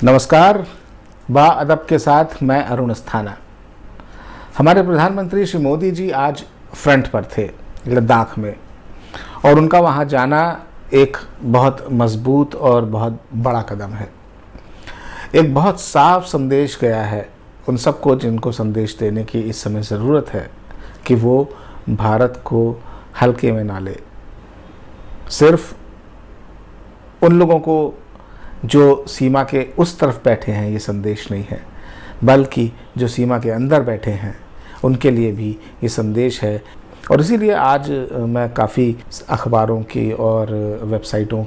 नमस्कार। बा अदब के साथ मैं अरुण अस्थाना। हमारे प्रधानमंत्री श्री मोदी जी आज फ्रंट पर थे लद्दाख में, और उनका वहाँ जाना एक बहुत मजबूत और बहुत बड़ा कदम है। एक बहुत साफ संदेश गया है उन सबको जिनको संदेश देने की इस समय ज़रूरत है कि वो भारत को हल्के में ना ले। सिर्फ उन लोगों को जो सीमा के उस तरफ बैठे हैं ये संदेश नहीं है, बल्कि जो सीमा के अंदर बैठे हैं उनके लिए भी ये संदेश है। और इसीलिए आज मैं काफ़ी अखबारों की और वेबसाइटों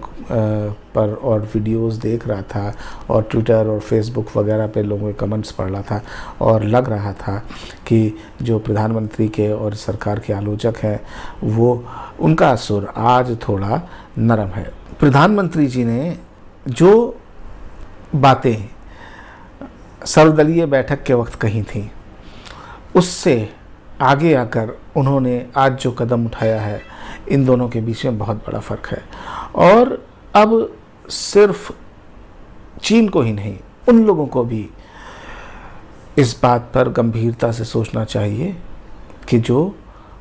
पर और वीडियोस देख रहा था और ट्विटर और फेसबुक वगैरह पे लोगों के कमेंट्स पढ़ रहा था, और लग रहा था कि जो प्रधानमंत्री के और सरकार के आलोचक हैं वो उनका सुर आज थोड़ा नरम है। प्रधानमंत्री जी ने जो बातें सर्वदलीय बैठक के वक्त कही थी, उससे आगे आकर उन्होंने आज जो कदम उठाया है, इन दोनों के बीच में बहुत बड़ा फ़र्क है। और अब सिर्फ चीन को ही नहीं, उन लोगों को भी इस बात पर गंभीरता से सोचना चाहिए कि जो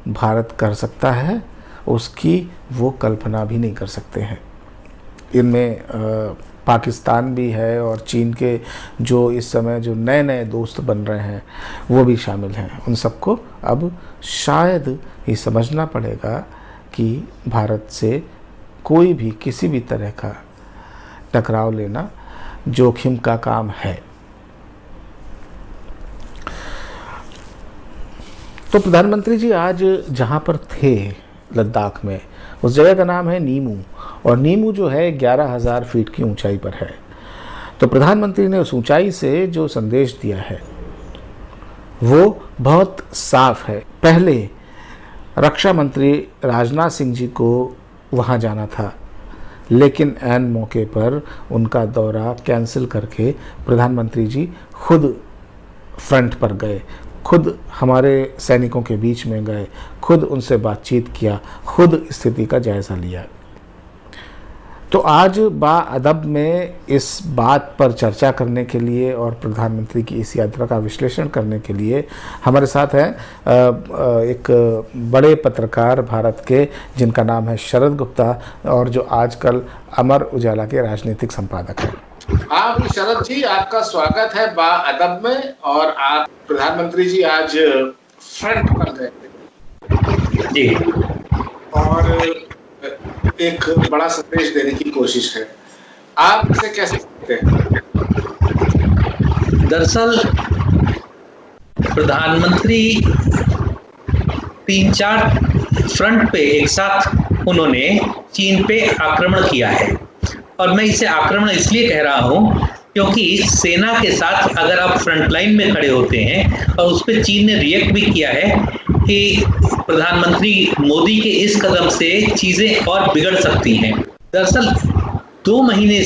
भारत कर सकता है उसकी वो कल्पना भी नहीं कर सकते हैं। इनमें पाकिस्तान भी है और चीन के जो इस समय जो नए नए दोस्त बन रहे हैं वो भी शामिल हैं। उन सबको अब शायद ये समझना पड़ेगा कि भारत से कोई भी किसी भी तरह का टकराव लेना जोखिम का काम है। तो प्रधानमंत्री जी आज जहाँ पर थे लद्दाख में, उस जगह का नाम है नीमू, और नीमू जो है 11,000 फीट की ऊंचाई पर है। तो प्रधानमंत्री ने उस ऊंचाई से जो संदेश दिया है वो बहुत साफ है। पहले रक्षा मंत्री राजनाथ सिंह जी को वहां जाना था, लेकिन ऐन मौके पर उनका दौरा कैंसिल करके प्रधानमंत्री जी खुद फ्रंट पर गए, खुद हमारे सैनिकों के बीच में गए, खुद उनसे बातचीत किया, खुद स्थिति का जायज़ा लिया। तो आज बाअदब में इस बात पर चर्चा करने के लिए और प्रधानमंत्री की इस यात्रा का विश्लेषण करने के लिए हमारे साथ हैं एक बड़े पत्रकार भारत के, जिनका नाम है शरद गुप्ता, और जो आजकल अमर उजाला के राजनीतिक संपादक हैं। हाँ शरद जी, आपका स्वागत है बाअदब में। और आप प्रधानमंत्री जी आज फ्रंट पर गए जी, और एक बड़ा संदेश देने की कोशिश है। आप इसे कैसे देखते हैं? दरअसल प्रधानमंत्री 3-4 फ्रंट पे एक साथ उन्होंने चीन पे आक्रमण किया है, और मैं इसे आक्रमण इसलिए कह रहा हूं क्योंकि सेना के साथ अगर आप फ्रंट लाइन में खड़े होते हैं, और उस पर चीन ने रिएक्ट भी किया है कि प्रधानमंत्री मोदी के इस कदम से चीजें और बिगड़ सकती हैं। दरअसल 2 महीने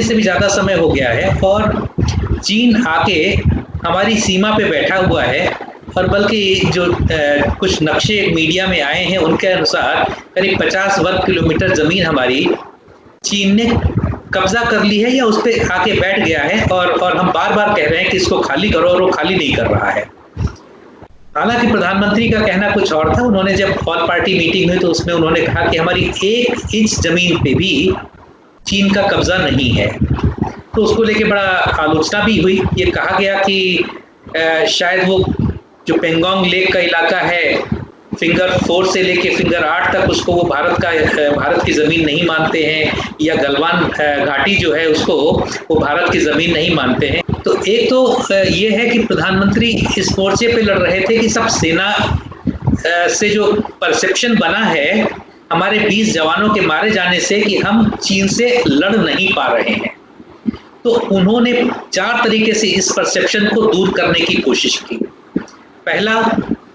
से भी ज्यादा समय हो गया है और चीन आके हमारी सीमा पे बैठा हुआ है, और बल्कि जो कुछ नक्शे मीडिया में आए हैं उनके अनुसार करीब 50 वर्ग किलोमीटर जमीन हमारी चीन ने कब्जा कर ली है या उस पर आके बैठ गया है, और हम बार बार कह रहे हैं कि इसको खाली करो, और वो खाली नहीं कर रहा है। हालांकि प्रधानमंत्री का कहना कुछ और था। उन्होंने जब ऑल पार्टी मीटिंग हुई तो उसमें उन्होंने कहा कि हमारी 1 इंच जमीन पे भी चीन का कब्जा नहीं है। तो उसको लेके बड़ा आलोचना भी हुई। ये कहा गया कि शायद वो जो पेंगोंग लेक का इलाका है, फिंगर 4 से लेके फिंगर 8 तक, उसको वो भारत की ज़मीन नहीं मानते हैं, या गलवान घाटी जो है उसको वो भारत की ज़मीन नहीं मानते हैं। तो एक तो ये है कि प्रधानमंत्री इस मोर्चे पे लड़ रहे थे कि सब सेना से जो परसेप्शन बना है हमारे 20 जवानों के मारे जाने से कि हम चीन से लड़ नहीं पा रहे हैं। तो उन्होंने 4 तरीके से इस परसेप्शन को दूर करने की कोशिश की। पहला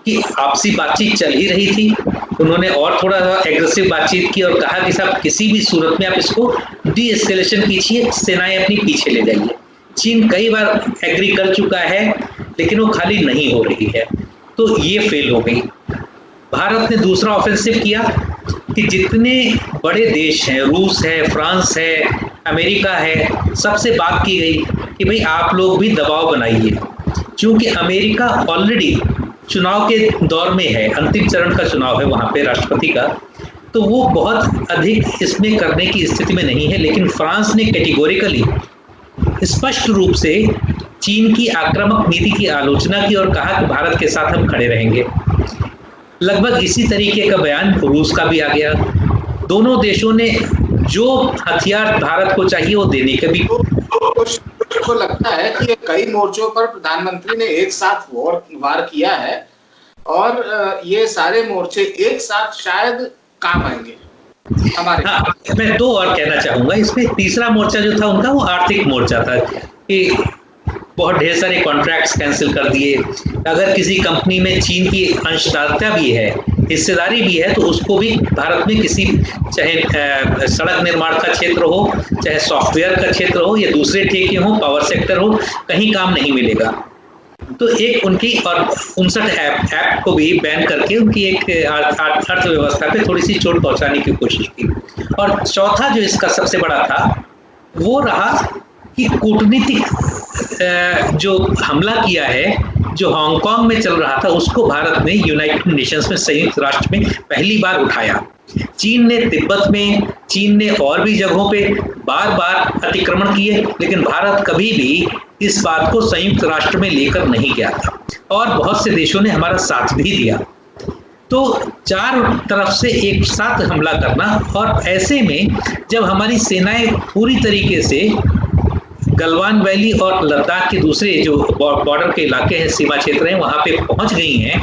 कि आपसी बातचीत चल ही रही थी, उन्होंने और थोड़ा एग्रेसिव बातचीत की और कहा कि साहब किसी भी सूरत में आप इसको डी एस्केलेशन कीजिए, सेनाएं अपनी पीछे ले जाइए। चीन कई बार एग्री कर चुका है लेकिन वो खाली नहीं हो रही है, तो ये फेल हो गई। भारत ने दूसरा ऑफेंसिव किया कि जितने बड़े देश हैं, रूस है, फ्रांस है, अमेरिका है, सबसे बात की गई कि भाई आप लोग भी दबाव बनाइए, क्योंकि अमेरिका ऑलरेडी चुनाव के दौर में है, अंतिम चरण का चुनाव है वहाँ पे राष्ट्रपति का, तो वो बहुत अधिक इसमें करने की स्थिति में नहीं है। लेकिन फ्रांस ने कैटेगोरिकली स्पष्ट रूप से चीन की आक्रामक नीति की आलोचना की और कहा कि भारत के साथ हम खड़े रहेंगे। लगभग इसी तरीके का बयान रूस का भी आ गया। दोनों देशों ने जो हथियार भारत को चाहिए वो देने के भी। कुछ को लगता है कि कई मोर्चों पर प्रधानमंत्री ने एक साथ वार किया है और ये सारे मोर्चे एक साथ शायद काम आएंगे हमारे। हाँ, मैं दो और कहना चाहूंगा इसमें। तीसरा मोर्चा जो था उनका वो आर्थिक मोर्चा था कि बहुत ढेर सारे कॉन्ट्रैक्ट्स कैंसिल कर दिए। अगर किसी कंपनी में चीन की अंशदारिता भी है, हिस्सेदारी भी है, तो उसको भी भारत में किसी, चाहे सड़क निर्माण का क्षेत्र हो, चाहे सॉफ्टवेयर का क्षेत्र हो या दूसरे ठेके हो, पावर सेक्टर हो, कहीं काम नहीं मिलेगा। तो एक उनकी और 59 ऐप को भी बैन करके उनकी एक अर्थव्यवस्था पे थोड़ी सी चोट पहुंचाने की कोशिश की। और चौथा जो इसका सबसे बड़ा था वो रहा कि कूटनीतिक जो हमला किया है, जो हांगकांग में चल रहा था, उसको भारत ने यूनाइटेड नेशंस में, संयुक्त राष्ट्र में पहली बार उठाया। चीन ने तिब्बत में, चीन ने और भी जगहों पे बार बार अतिक्रमण किए, लेकिन भारत कभी भी इस बात को संयुक्त राष्ट्र में लेकर नहीं गया था और बहुत से देशों ने हमारा साथ भी दिया। तो चार तरफ से एक साथ हमला करना, और ऐसे में जब हमारी सेनाएं पूरी तरीके से गलवान वैली और लद्दाख के दूसरे जो बॉर्डर के इलाके हैं, सीमा क्षेत्र हैं, वहां पे पहुंच गई हैं,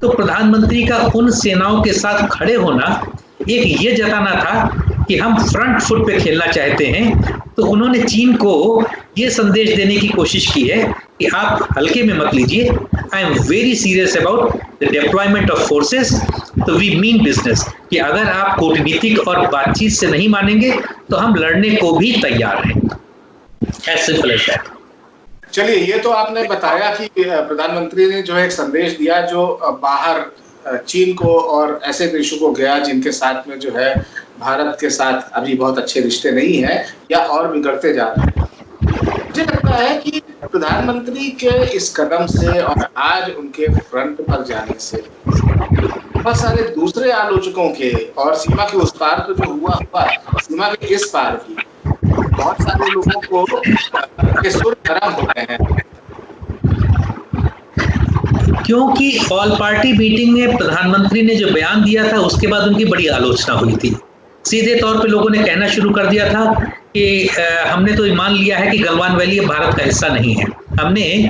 तो प्रधानमंत्री का उन सेनाओं के साथ खड़े होना एक ये जताना था कि हम फ्रंट फुट पे खेलना चाहते हैं। तो उन्होंने चीन को ये संदेश देने की कोशिश की है कि आप हल्के में मत लीजिए, I am very serious about the deployment of forces, तो वी मीन बिजनेस, कि अगर आप कूटनीतिक और बातचीत से नहीं मानेंगे तो हम लड़ने को भी तैयार हैं। As simple as that. चलिए, ये तो आपने बताया कि प्रधानमंत्री ने जो एक संदेश दिया जो बाहर चीन को और ऐसे देशों को गया जिनके साथ में जो है भारत के साथ अभी बहुत अच्छे रिश्ते नहीं है या और बिगड़ते जा रहे हैं। मुझे लगता है कि प्रधानमंत्री के इस कदम से और आज उनके फ्रंट पर जाने से बहुत सारे दूसरे आलोचकों के, और सीमा के उस पार तो जो हुआ सीमा के इस पार भी बहुत सारे लोगों को सुर गरम हो गए हैं, क्योंकि ऑल पार्टी मीटिंग में प्रधानमंत्री ने जो बयान दिया था उसके बाद उनकी बड़ी आलोचना हुई थी। सीधे तौर पे लोगों ने कहना शुरू कर दिया था कि हमने तो मान लिया है कि गलवान वैली भारत का हिस्सा नहीं है, हमने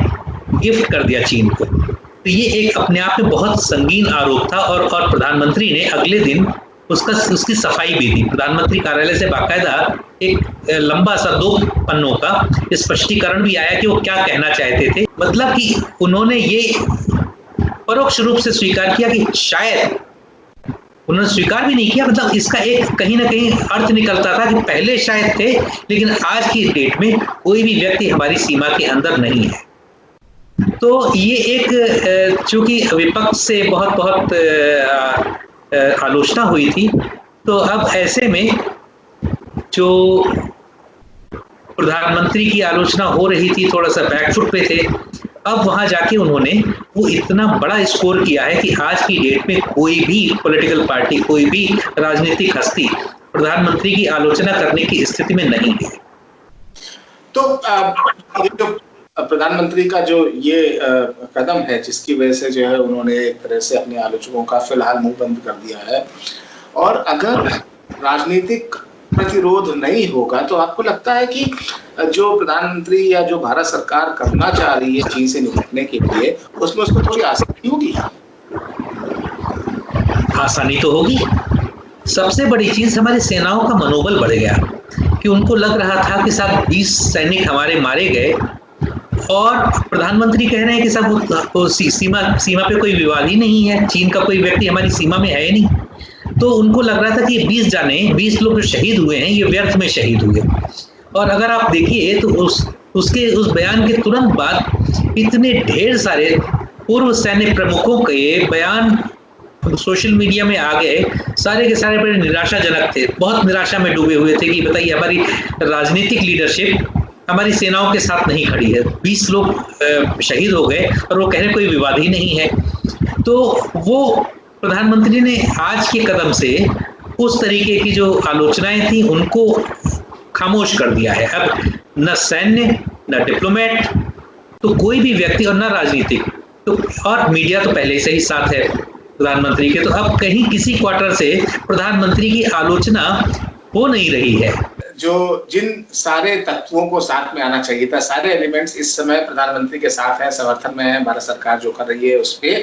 गिफ्ट कर दिया चीन को। तो ये एक अपने आप में बहुत संगीन आरोप था और प्रधानमंत्री ने अगले दिन उसकी सफाई भी दी। प्रधानमंत्री कार्यालय से बाकायदा एक लंबा सा 2 पन्नों का स्पष्टीकरण भी आया कि वो क्या कहना चाहते थे। मतलब कि उन्होंने ये परोक्ष रूप से स्वीकार किया कि शायद, उन्होंने स्वीकार भी नहीं किया, मतलब इसका एक कहीं ना कहीं अर्थ निकलता था कि पहले शायद थे, लेकिन आज की डेट में कोई भी व्यक्ति हमारी सीमा के अंदर नहीं है। तो ये एक, चूंकि विपक्ष से बहुत आलोचना हुई थी, तो अब ऐसे में जो प्रधानमंत्री की आलोचना हो रही थी, थोड़ा सा बैकफुट पे थे, अब वहां जाके उन्होंने वो इतना बड़ा स्कोर किया है कि आज की डेट में कोई भी पॉलिटिकल पार्टी, कोई भी राजनीतिक हस्ती प्रधानमंत्री की आलोचना करने की स्थिति में नहीं है। तो प्रधानमंत्री का जो ये कदम है, जिसकी वजह से जो है उन्होंने एक तरह से अपने आलोचकों का फिलहाल मुंह बंद कर दिया है, और अगर राजनीतिक प्रतिरोध नहीं होगा तो आपको लगता है कि जो प्रधानमंत्री या जो भारत सरकार करना चाह रही है चीन से निपटने के लिए, उसमें उसको थोड़ी आसानी होगी? आसानी तो होगी। सबसे बड़ी चीज, हमारी सेनाओं का मनोबल बढ़ गया कि उनको लग रहा था कि साहब 20 सैनिक हमारे मारे गए और प्रधानमंत्री कह रहे हैं कि साहब सीमा पे कोई विवाद ही नहीं है, चीन का कोई व्यक्ति हमारी सीमा में है ही नहीं। तो उनको लग रहा था कि 20 लोग जो शहीद हुए हैं ये व्यर्थ में शहीद हुए। और अगर आप देखिए तो उस बयान के तुरंत बाद इतने ढेर सारे पूर्व सैन्य प्रमुखों के बयान सोशल मीडिया में आ गए, सारे के सारे बड़े निराशाजनक थे, बहुत निराशा में डूबे हुए थे कि बताइए हमारी राजनीतिक लीडरशिप हमारी सेनाओं के साथ नहीं खड़ी है, 20 लोग शहीद हो गए और वो कह रहे कोई विवाद ही नहीं है। तो वो प्रधानमंत्री ने आज के कदम से उस तरीके की जो आलोचनाएं थी उनको खामोश कर दिया है। अब न सैन्य, न डिप्लोमेट, तो कोई भी व्यक्ति और न राजनीतिक, तो और मीडिया तो पहले से ही साथ है प्रधानमंत्री के, तो अब कहीं किसी क्वार्टर से प्रधानमंत्री की आलोचना हो नहीं रही है। जो जिन सारे तत्वों को साथ में आना चाहिए था, सारे एलिमेंट्स इस समय प्रधानमंत्री के साथ हैं, समर्थन में है, भारत सरकार जो कर रही है उस पे।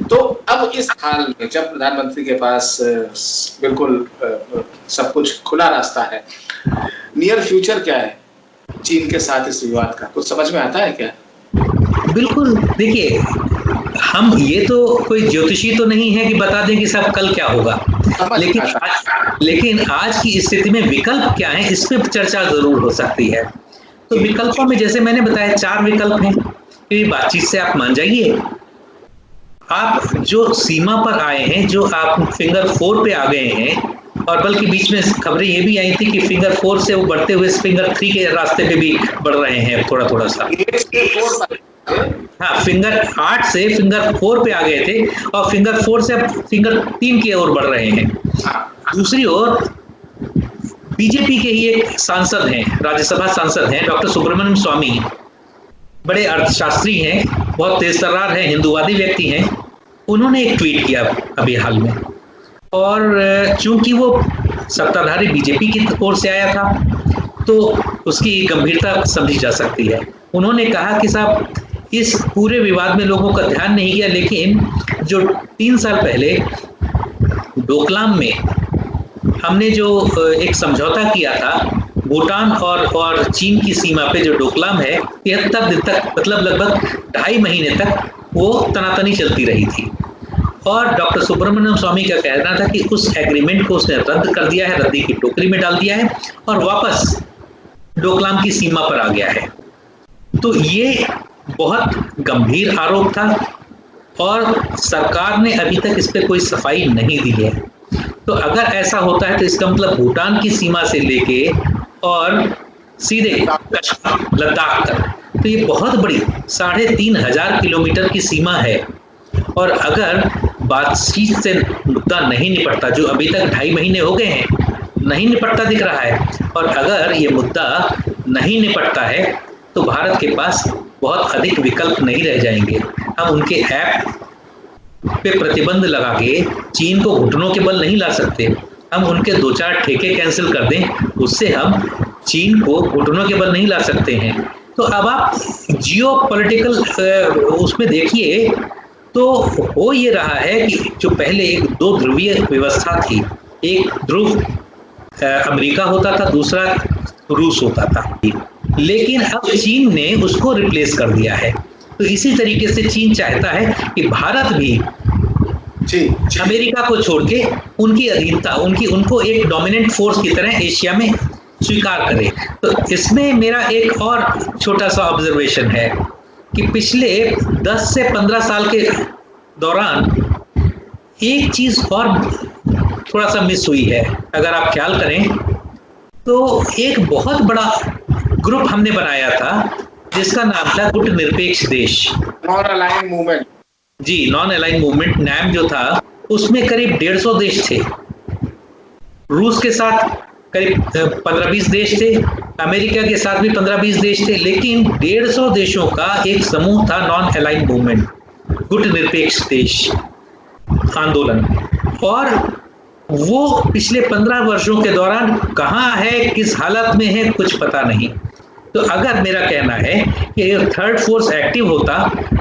तो अब इस हाल में जब प्रधानमंत्री के पास बिल्कुल सब कुछ खुला रास्ता है, नियर फ्यूचर क्या है चीन के साथ इस विवाद का, कुछ समझ में आता है क्या? बिल्कुल, देखिए हम ये तो कोई ज्योतिषी तो नहीं है कि बता दें कि सब कल क्या होगा, लेकिन आज की स्थिति में विकल्प क्या है इस पे चर्चा जरूर हो सकती है। तो विकल्पों में जैसे मैंने बताया 4 विकल्प हैं, कि बातचीत से आप मान जाइए, आप जो सीमा पर आए हैं, जो आप फिंगर 4 पे आ गए हैं, और बल्कि बीच में खबरें ये भी आई थी कि फिंगर 4 से वो बढ़ते हुए फिंगर 3 के रास्ते पे भी बढ़ रहे हैं थोड़ा थोड़ा सा। हाँ, फिंगर 8 से फिंगर 4 पे आ गए थे और फिंगर 4 से फिंगर 3 की ओर बढ़ रहे हैं। दूसरी ओर बीजेपी के ही एक सांसद हैं, राज्यसभा सांसद हैं, डॉक्टर सुब्रमण्यम स्वामी, बड़े अर्थशास्त्री हैं, बहुत तेज तर्रार हैं, हिंदूवादी व्यक्ति हैं। उन्होंने एक ट्वीट किया अभी हाल में, और चूंकि वो सत्ताधारी बीजेपी की ओर से आया था तो उसकी गंभीरता समझी जा सकती है। उन्होंने कहा कि साहब इस पूरे विवाद में लोगों का ध्यान नहीं गया, लेकिन जो 3 साल पहले डोकलाम में हमने जो एक समझौता किया था भूटान और चीन की सीमा पे, जो डोकलाम है, 73 दिन तक, मतलब लगभग 2.5 महीने तक वो तनातनी चलती रही थी। और डॉक्टर सुब्रमण्यम स्वामी का कहना था कि उस एग्रीमेंट को उसने रद्द कर दिया है, रद्दी की टोकरी में डाल दिया है और वापस डोकलाम की सीमा पर आ गया है। तो ये बहुत गंभीर आरोप था और सरकार ने अभी तक इस पे कोई सफाई नहीं दी है। तो अगर ऐसा होता है तो इसका मतलब भूटान की सीमा से लेके और सीधे लद्दाख तक, तो ये बहुत बड़ी 3,500 किलोमीटर की सीमा है। और अगर बातचीत से मुद्दा नहीं निपटता, जो अभी तक 2.5 महीने हो गए हैं, नहीं निपटता दिख रहा है, और अगर ये मुद्दा नहीं निपटता है तो भारत के पास बहुत अधिक विकल्प नहीं रह जाएंगे। हम उनके ऐप पे प्रतिबंध लगा के चीन को घुटनों के बल नहीं ला सकते। हम उनके 2-4 ठेके कैंसिल कर दें, उससे हम चीन को घुटनों के बल नहीं ला सकते हैं। तो अब आप जियो पॉलिटिकल उसमें देखिए तो हो ये रहा है कि जो पहले एक 2 ध्रुवीय व्यवस्था थी, एक ध्रुव अमेरिका होता था, दूसरा रूस होता था, लेकिन अब चीन ने उसको रिप्लेस कर दिया है। तो इसी तरीके से चीन चाहता है कि भारत भी अमेरिका को छोड़ के उनकी अधीनता, उनको एक डोमिनेंट फोर्स की तरह एशिया में स्वीकार करे। तो इसमें मेरा एक और छोटा सा ऑब्जर्वेशन है कि पिछले 10 से 15 साल के दौरान एक चीज और थोड़ा सा मिस हुई है। अगर आप ख्याल करें तो एक बहुत बड़ा ग्रुप हमने बनाया था जिसका नाम था गुट निरपेक्ष देश, नॉन अलाइंड मूवमेंट। जी, नॉन अलाइंड मूवमेंट नाम जो था, उसमें करीब 150 देश थे। रूस के साथ करीब 15-20 देश थे, अमेरिका के साथ भी 15-20 देश थे, लेकिन 150 देशों का एक समूह था नॉन अलाइंड मूवमेंट, गुट निरपेक्ष देश आंदोलन। और वो पिछले 15 वर्षों के दौरान कहाँ है, किस हालत में है, कुछ पता नहीं। तो अगर मेरा कहना है कि थर्ड फोर्स एक्टिव होता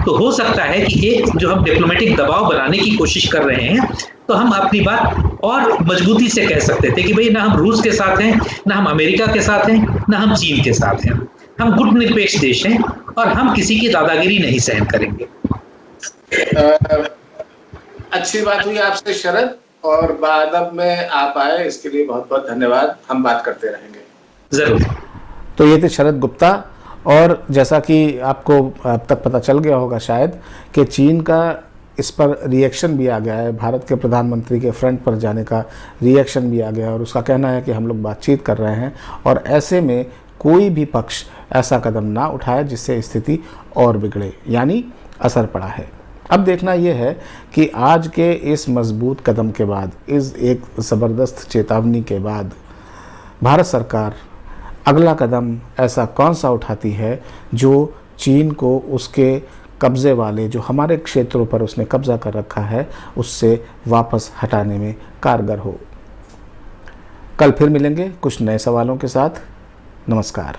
तो हो सकता है कि एक जो हम डिप्लोमेटिक दबाव बनाने की कोशिश कर रहे हैं, तो हम अपनी बात और मजबूती से कह सकते थे कि भाई ना हम रूस के साथ हैं, ना हम अमेरिका के साथ हैं, ना हम चीन के साथ हैं, हम गुट निरपेक्ष देश हैं और हम किसी की दादागिरी नहीं सहन करेंगे। अच्छी बात हुई आपसे शरद, और बादब में आप आए, इसके लिए बहुत बहुत धन्यवाद। हम बात करते रहेंगे जरूर। तो ये थे शरद गुप्ता, और जैसा कि आपको अब तक पता चल गया होगा शायद कि चीन का इस पर रिएक्शन भी आ गया है, भारत के प्रधानमंत्री के फ्रंट पर जाने का रिएक्शन भी आ गया है और उसका कहना है कि हम लोग बातचीत कर रहे हैं और ऐसे में कोई भी पक्ष ऐसा कदम ना उठाए जिससे स्थिति और बिगड़े, यानी असर पड़ा है। अब देखना यह है कि आज के इस मजबूत कदम के बाद, इस एक ज़बरदस्त चेतावनी के बाद भारत सरकार अगला कदम ऐसा कौन सा उठाती है जो चीन को उसके कब्ज़े वाले, जो हमारे क्षेत्रों पर उसने कब्ज़ा कर रखा है, उससे वापस हटाने में कारगर हो। कल फिर मिलेंगे कुछ नए सवालों के साथ। नमस्कार।